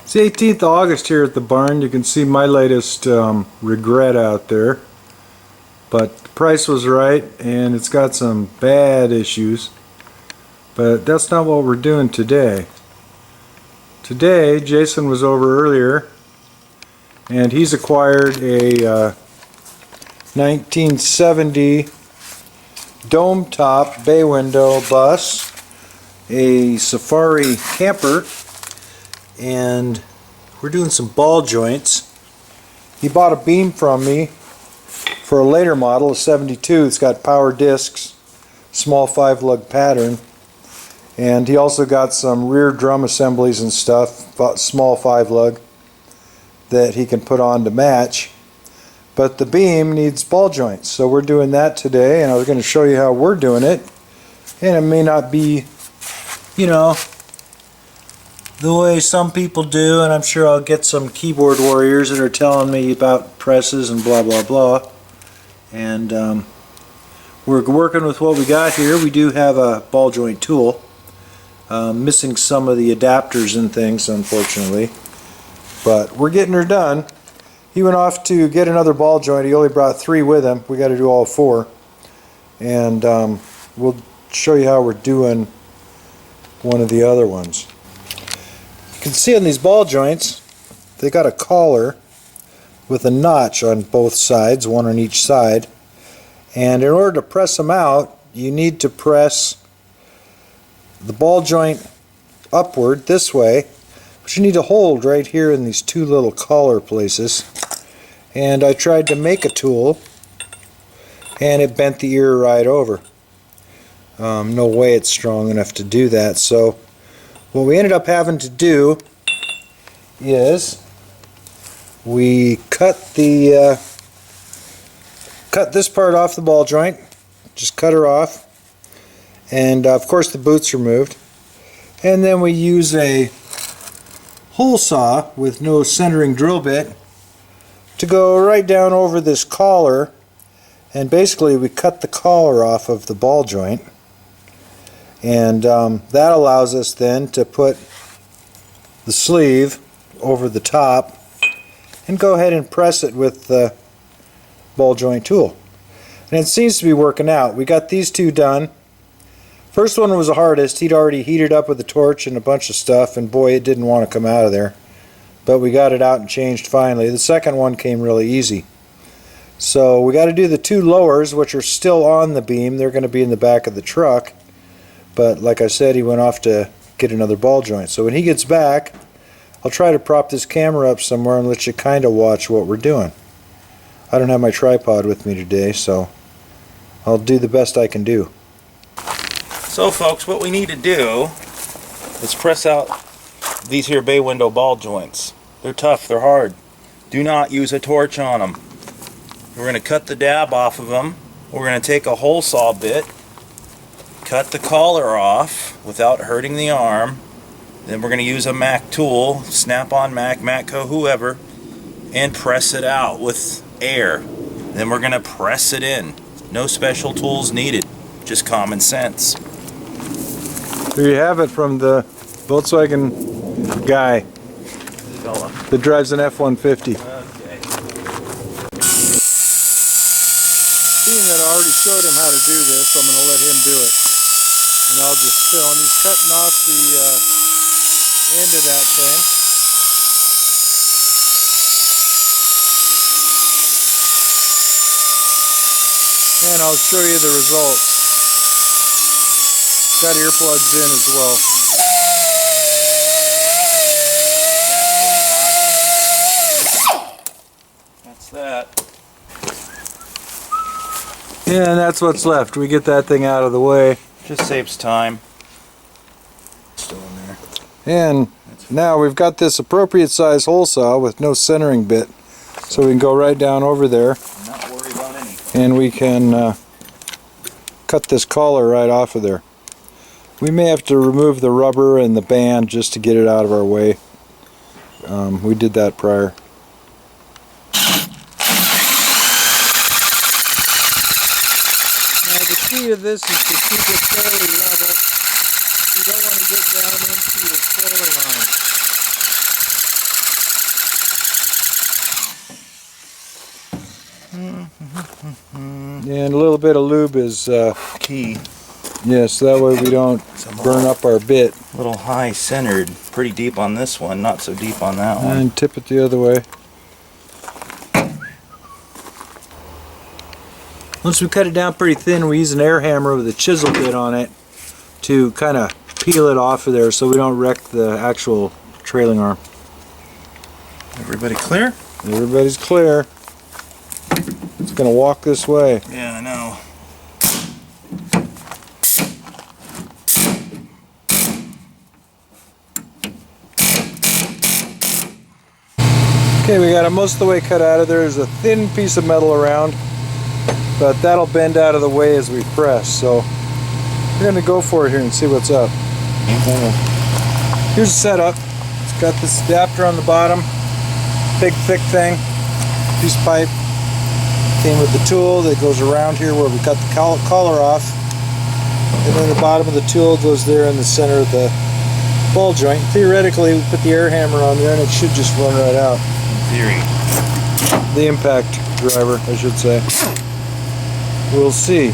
It's the 18th of August here at the barn. You can see my latest regret out there. But the price was right, and it's got some bad issues. But that's not what we're doing today. Today, Jason was over earlier, and he's acquired a 1970 dome top bay window bus, a Safari camper, and we're doing some ball joints. He bought a beam from me for a later model, a 72. It's got power discs, small 5-lug pattern, and he also got some rear drum assemblies and stuff, small 5-lug, that he can put on to match. But the beam needs ball joints, so we're doing that today, and I was going to show you how we're doing it. And it may not be, you know, the way some people do, and I'm sure I'll get some keyboard warriors that are telling me about presses and blah blah blah. And we're working with what we got here. We do have a ball joint tool, missing some of the adapters and things, unfortunately, but we're getting her done. He went off to get another ball joint. He only brought 3 with him. We got to do all 4, and we'll show you how we're doing one of the other ones. You can see on these ball joints, they got a collar with a notch on both sides, one on each side. And in order to press them out, you need to press the ball joint upward this way, but you need to hold right here in these 2 little collar places. And I tried to make a tool, and it bent the ear right over. No way it's strong enough to do that. So what we ended up having to do is we cut this part off the ball joint, just cut her off, and of course the boot's removed, and then we use a hole saw with no centering drill bit to go right down over this collar, and basically we cut the collar off of the ball joint. And that allows us then to put the sleeve over the top and go ahead and press it with the ball joint tool. And it seems to be working out. We got these 2 done. First one was the hardest. He'd already heated up with a torch and a bunch of stuff, and boy, it didn't want to come out of there. But we got it out and changed finally. The second one came really easy. So we got to do the 2 lowers, which are still on the beam. They're going to be in the back of the truck. But like I said, he went off to get another ball joint. So when he gets back, I'll try to prop this camera up somewhere and let you kind of watch what we're doing. I don't have my tripod with me today, so I'll do the best I can do. So folks, what we need to do is press out these here bay window ball joints. They're tough, they're hard. Do not use a torch on them. We're going to cut the dab off of them. We're going to take a hole saw bit, cut the collar off without hurting the arm. Then we're going to use a Mac tool, Snap-on Mac, Matco, whoever, and press it out with air. Then we're going to press it in. No special tools needed, just common sense. There you have it from the Volkswagen guy that drives an F-150. Okay. Seeing that I already showed him how to do this, I'm going to let him do it. And I'll just film. He's cutting off the end of that thing. And I'll show you the results. Got earplugs in as well. That's that. Yeah, and that's what's left. We get that thing out of the way. Just saves time. Still in there. And now we've got this appropriate size hole saw with no centering bit. So we can go right down over there. Not worry about anything. And we can cut this collar right off of there. We may have to remove the rubber and the band just to get it out of our way. We did that prior. Now the key to this is to keep it fairly level. You don't want to get down into your floor line. And a little bit of lube is Key. yes, that way we don't burn up our bit. A little high centered. Pretty deep on this one, not so deep on that one. And tip it the other way. Once we cut it down pretty thin, we use an air hammer with a chisel bit on it to kind of peel it off of there so we don't wreck the actual trailing arm. Everybody clear? Everybody's clear. It's going to walk this way. Yeah, I know. Okay, we got it most of the way cut out of there. There's a thin piece of metal around, but that'll bend out of the way as we press. So we're going to go for it here and see what's up. Here's the setup. It's got this adapter on the bottom, big thick thing, piece of pipe. Came with the tool that goes around here where we cut the collar off, and then the bottom of the tool goes there in the center of the ball joint. Theoretically, we put the air hammer on there and it should just run right out. Theory. The impact driver, I should say. We'll see.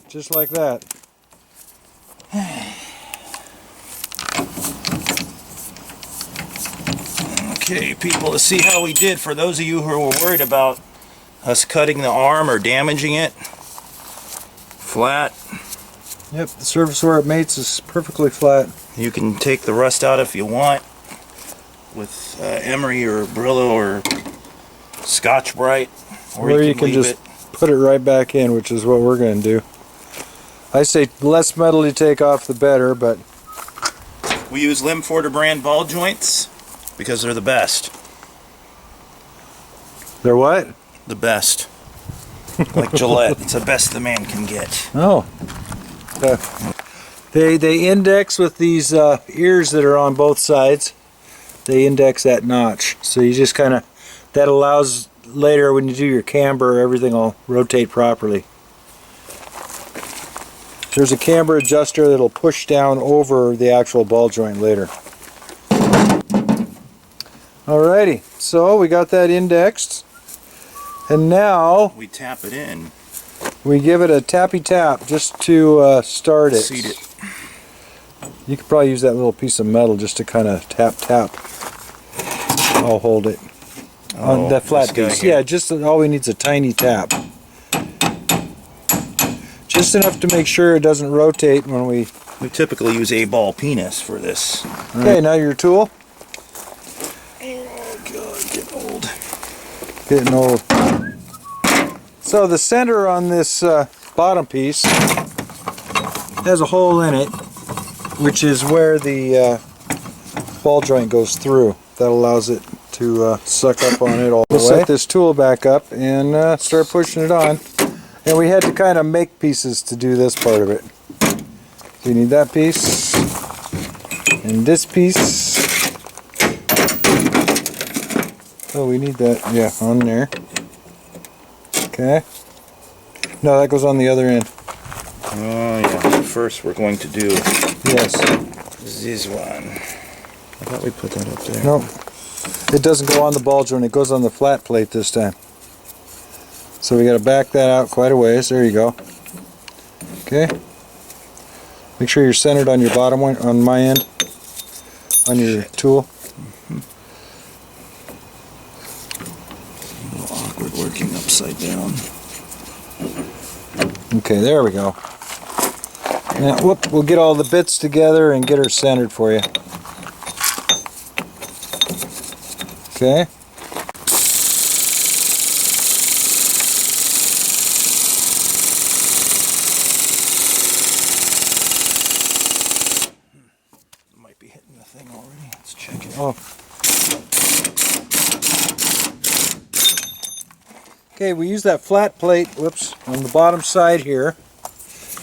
Just like that. Okay, people, to see how we did, for those of you who were worried about us cutting the arm or damaging it, flat. Yep, the surface where it mates is perfectly flat. You can take the rust out if you want with emery or Brillo or Scotch-Brite, Or you can leave just put it right back in, which is what we're going to do. I say less metal you take off, the better, but We use Limforder brand ball joints because they're the best. they're what? The best. Like Gillette. It's the best the man can get. Oh. They index with these ears that are on both sides. They index that notch. So you just kind of, that allows later when you do your camber, everything will rotate properly. There's a camber adjuster that'll push down over the actual ball joint later. Alrighty, so we got that indexed. And now We tap it in. we give it a tappy tap just to start it. Seat it. You could probably use that little piece of metal just to kind of tap. I'll hold it. On that flat this guy piece. here. Yeah, just all we need is a tiny tap. Just enough to make sure it doesn't rotate when we... We typically use a ball penis for this. Okay, now your tool. Oh god, getting old. Getting old. So the center on this bottom piece has a hole in it, which is where the ball joint goes through. That allows it to suck up on it all the way. We'll set this tool back up and start pushing it on. And we had to kind of make pieces to do this part of it. So you need that piece and this piece. Oh, we need that, yeah, on there. Okay. No, that goes on the other end. Oh yeah. First we're going to do Yes. this one. I thought we put that up there. No, it doesn't go on the ball joint. It goes on the flat plate this time. So we got to back that out quite a ways. There you go. Okay. Make sure you're centered on your bottom one, on my end, on your tool. A little awkward working upside down. Okay, there we go. Now, whoop, we'll get all the bits together and get her centered for you. Okay. Might be hitting the thing already. Let's check it. Oh. Okay, we use that flat plate, whoops, on the bottom side here,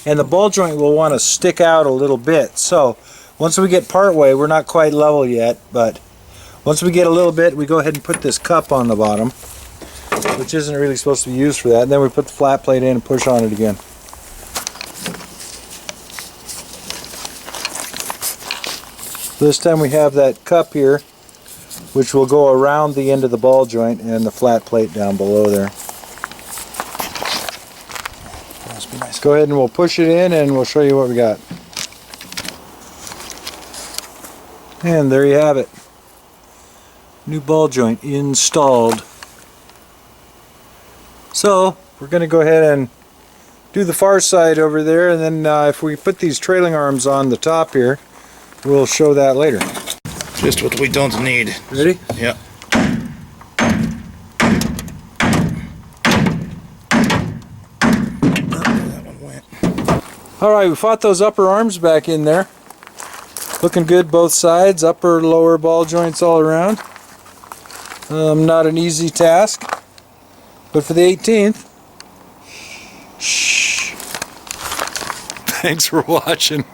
and the ball joint will want to stick out a little bit. So Once we get part way, we're not quite level yet, but once we get a little bit, we go ahead and put this cup on the bottom, which isn't really supposed to be used for that. And then we put the flat plate in and push on it again. This time we have that cup here, which will go around the end of the ball joint and the flat plate down below there. Must be nice. Go ahead and we'll push it in and we'll show you what we got. And there you have it. New ball joint installed. So we're going to go ahead and do the far side over there, and then if we put these trailing arms on the top here, we'll show that later. Just what we don't need. Ready? Yeah. That one went. Alright, we fought those upper arms back in there. Looking good both sides, upper, lower ball joints all around. Not an easy task, but for the 18th. Shh. Thanks for watching.